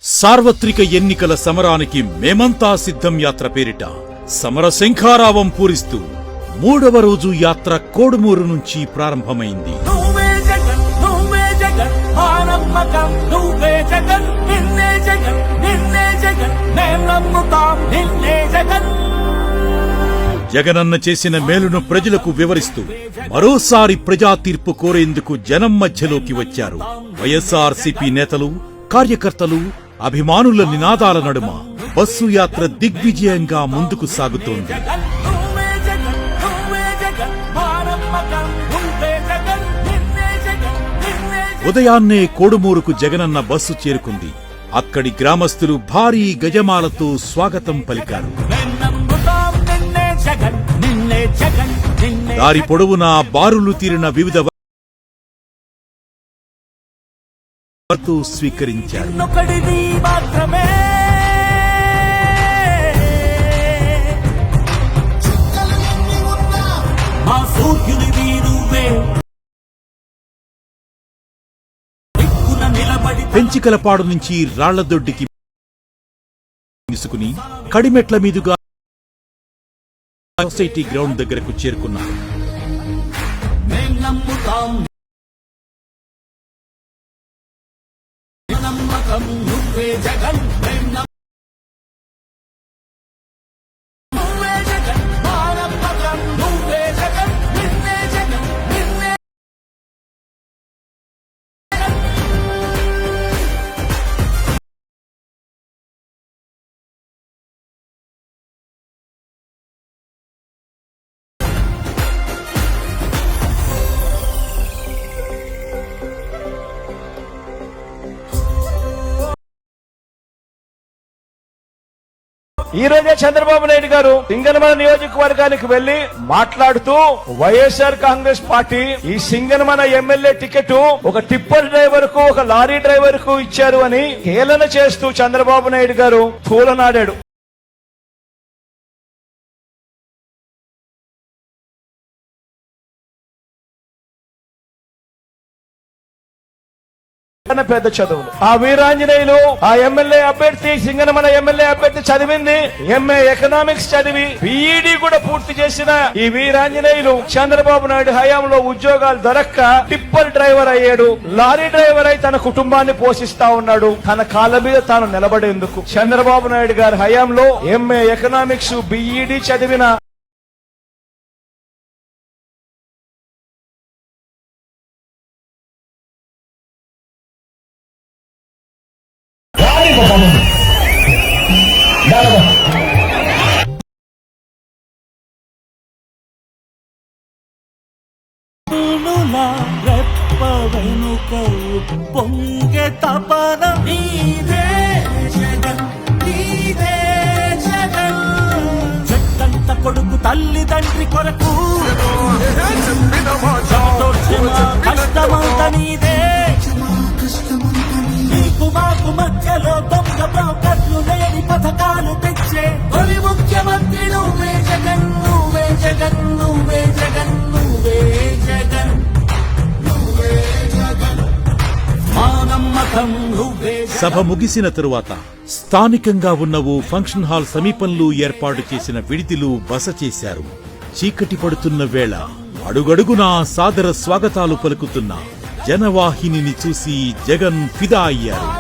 సార్వత్రిక ఎన్నికల సమరానికి మేమంతా సిద్ధం యాత్ర పేరిట సమర శంఖారావం పూరిస్తూ 3వ రోజు యాత్ర కోడుమూరు నుంచి ప్రారంభమైంది. జగనన్న చేసిన మేలును ప్రజలకు వివరిస్తూ మరోసారి ప్రజా తీర్పు కోరేందుకు జనం మధ్యలోకి వచ్చారు. వైఎస్ఆర్సీపీ నేతలు, కార్యకర్తలు, అభిమానుల నినాదాల నడుమ బస్సు యాత్ర దిగ్విజయంగా ముందుకు సాగుతోంది. ఉదయాన్నే కోడుమూరుకు జగనన్న బస్సు చేరుకుంది. అక్కడి గ్రామస్తులు భారీ గజమాలతో స్వాగతం పలికారు. దారి పొడవునా బారులు తీరిన వివిధ స్వీకరించారు. పెంచికలపాడు నుంచి రాళ్లదొడ్డికి తీసుకుని కడిమెట్ల మీదుగా సొసైటీ గ్రౌండ్ దగ్గరకు చేరుకున్నారు. ఈ రోజే చంద్రబాబు నాయుడు గారు సింగనమల నియోజకవర్గానికి వెళ్లి మాట్లాడుతూ వైఎస్ఆర్ కాంగ్రెస్ పార్టీ ఈ సింగనమల ఎమ్మెల్యే టికెట్ ఒక టిప్పర్ డ్రైవర్ కు, ఒక లారీ డ్రైవర్ కు ఇచ్చారు అని హేళన చేస్తూ చంద్రబాబు నాయుడు గారు తూలనాడాడు. పెద్ద చదువులు ఆ వీరాంజనేయులు, ఆ ఎమ్మెల్యే అభ్యర్థి, సింగనమల ఎమ్మెల్యే అభ్యర్థి చదివింది ఎంఏ ఎకనామిక్స్ చదివి బీఈడీ కూడా పూర్తి చేసిన ఈ వీరాంజనేయులు చంద్రబాబు నాయుడు హయాంలో ఉద్యోగాలు దొరక్క టిప్పర్ డ్రైవర్ అయ్యాడు. లారీ డ్రైవర్ అయి తన కుటుంబాన్ని పోషిస్తా ఉన్నాడు. తన కాళ్ళ మీద తాను నిలబడేందుకు చంద్రబాబు నాయుడు గారి హయాంలో ఎంఏ ఎకనామిక్స్, బీఈడీ చదివిన పొంగే తపన నీదే జగన్, నీదే జగన్. చెట్టంత కొడుకు తల్లిదండ్రి కొరకు కష్టమంత నీదే. నీకు మాకు మధ్యలో దొంగ బ్రోకర్లు లేని పథకాలు తెచ్చే తొలి ముఖ్యమంత్రి నువ్వే జగన్, నువ్వే జగన్, నువ్వే జగన్, నువ్వే జగన్. సభ ముగిసిన తరువాత స్థానికంగా ఉన్న ఓ ఫంక్షన్ హాల్ సమీపంలో ఏర్పాటు చేసిన విడిదిలో బస చేశారు. చీకటి పడుతున్న వేళ అడుగడుగునా సాదర స్వాగతాలు పలుకుతున్న జనవాహినిని చూసి జగన్ ఫిదా అయ్యారు.